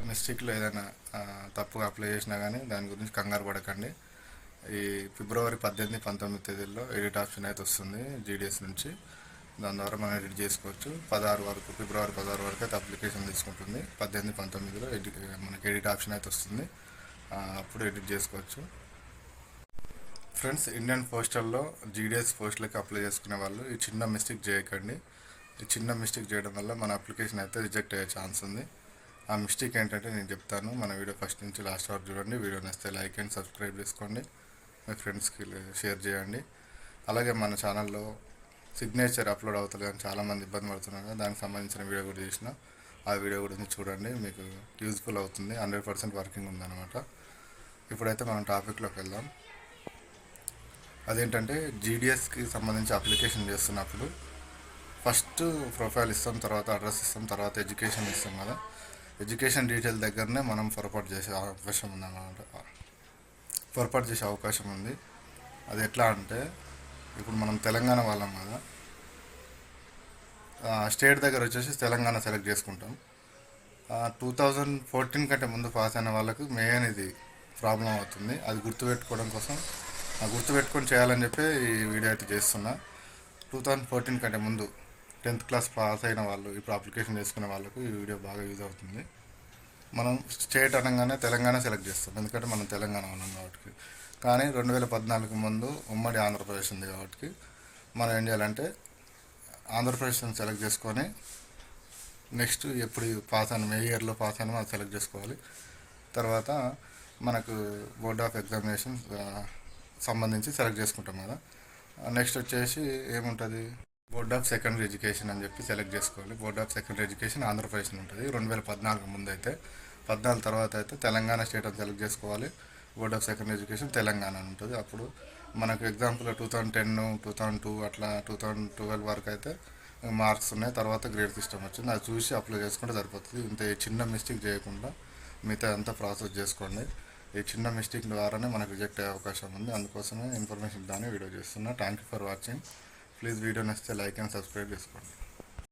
మిస్టేక్లో ఏదైనా తప్పుగా అప్లై చేసినా కానీ దాని గురించి కంగారు పడకండి. ఈ ఫిబ్రవరి 18, 19 తేదీల్లో ఎడిట్ ఆప్షన్ అయితే వస్తుంది జీడిఎస్ నుంచి. దాని ద్వారా మనం ఎడిట్ చేసుకోవచ్చు. 16 వరకు, ఫిబ్రవరి 16 వరకు అయితే అప్లికేషన్ తీసుకుంటుంది. 18, 19లో మనకి ఎడిట్ ఆప్షన్ అయితే వస్తుంది. అప్పుడు ఎడిట్ చేసుకోవచ్చు. ఫ్రెండ్స్, ఇండియన్ పోస్టల్లో జీడిఎస్ పోస్టులకి అప్లై చేసుకునే వాళ్ళు ఈ చిన్న మిస్టేక్ చేయకండి. ఈ చిన్న మిస్టేక్ చేయడం వల్ల మన అప్లికేషన్ అయితే రిజెక్ట్ అయ్యే ఛాన్స్ ఉంది. ఆ మిస్టేక్ ఏంటంటే నేను చెప్తాను. మన వీడియో ఫస్ట్ నుంచి లాస్ట్ వరకు చూడండి. వీడియో నచ్చితే లైక్ అండ్ సబ్స్క్రైబ్ చేసుకోండి. మీ ఫ్రెండ్స్కి షేర్ చేయండి. అలాగే మన ఛానల్లో సిగ్నేచర్ అప్లోడ్ అవుతుంది కానీ చాలామంది ఇబ్బంది పడుతున్నారు కదా, దానికి సంబంధించిన వీడియో కూడా చేసిన. ఆ వీడియో కూడా చూడండి, మీకు యూజ్ఫుల్ అవుతుంది. 100% వర్కింగ్ ఉందన్నమాట. ఇప్పుడైతే మనం టాపిక్లోకి వెళ్దాం. అదేంటంటే జీడిఎస్కి సంబంధించి అప్లికేషన్ చేస్తున్నప్పుడు ఫస్ట్ ప్రొఫైల్ ఇస్తాం, తర్వాత అడ్రస్ ఇస్తాం, తర్వాత ఎడ్యుకేషన్ ఇస్తాం కదా. ఎడ్యుకేషన్ డీటెయిల్ దగ్గరనే మనం పొరపాటు చేసే అవకాశం ఉందన్నమాట. పొరపాటు చేసే అవకాశం ఉంది. అది ఎట్లా అంటే, ఇప్పుడు మనం తెలంగాణ వాళ్ళం కదా, స్టేట్ దగ్గర వచ్చేసి తెలంగాణ సెలెక్ట్ చేసుకుంటాం. 2014 కంటే ముందు పాస్ అయిన వాళ్ళకు మెయిన్ ఇది ప్రాబ్లం అవుతుంది. అది గుర్తుపెట్టుకోవడం కోసం, గుర్తుపెట్టుకొని చేయాలని చెప్పి ఈ వీడియో అయితే చేస్తున్నా. 2014 కంటే ముందు 10th క్లాస్ పాస్ అయిన వాళ్ళు ఇప్పుడు అప్లికేషన్ చేసుకునే వాళ్ళకు ఈ వీడియో బాగా యూజ్ అవుతుంది. మనం స్టేట్ అనగానే తెలంగాణ సెలెక్ట్ చేస్తాం, ఎందుకంటే మనం తెలంగాణ ఉన్నాం కాబట్టి. కానీ 2014 ముందు ఉమ్మడి ఆంధ్రప్రదేశ్ ఉంది కాబట్టి మనం ఏం చేయాలంటే ఆంధ్రప్రదేశ్ని సెలెక్ట్ చేసుకొని నెక్స్ట్ ఎప్పుడు పాస్ అయిన ఏ ఇయర్లో పాస్ అయినా అది సెలెక్ట్ చేసుకోవాలి. తర్వాత మనకు బోర్డ్ ఆఫ్ ఎగ్జామినేషన్స్ సంబంధించి సెలెక్ట్ చేసుకుంటాం కదా. నెక్స్ట్ వచ్చేసి ఏముంటుంది, బోర్డ్ ఆఫ్ సెకండరీ ఎడ్యుకేషన్ అని చెప్పి సెలెక్ట్ చేసుకోవాలి. Board of secondary education Andhra Pradesh ఉంటుంది. 2014 ముందు అయితే, 14 తర్వాత అయితే తెలంగాణ స్టేట్ అని సెలెక్ట్ చేసుకోవాలి. Board of secondary education Telangana అని ఉంటుంది. అప్పుడు మనకు ఎగ్జాంపుల్ 2010, 2002 అట్లా 2012 వరకు అయితే మార్క్స్ ఉన్నాయి. తర్వాత గ్రేడ్ సిస్టమ్ వచ్చింది. అది చూసి అప్లై చేసుకుంటే సరిపోతుంది. ఇంత చిన్న మిస్టేక్ చేయకుండా మిగతా అంతా ప్రాసెస్ చేసుకోండి. ఈ చిన్న మిస్టేక్ ద్వారానే మనకు రిజెక్ట్ అయ్యే అవకాశం ఉంది. అందుకోసమే ఇన్ఫర్మేషన్ దాన్ని వీడియో చేస్తున్నా. Thank you for watching. Please video నచ్చితే లైక్ అండ్ సబ్స్క్రైబ్ చేసుకోండి.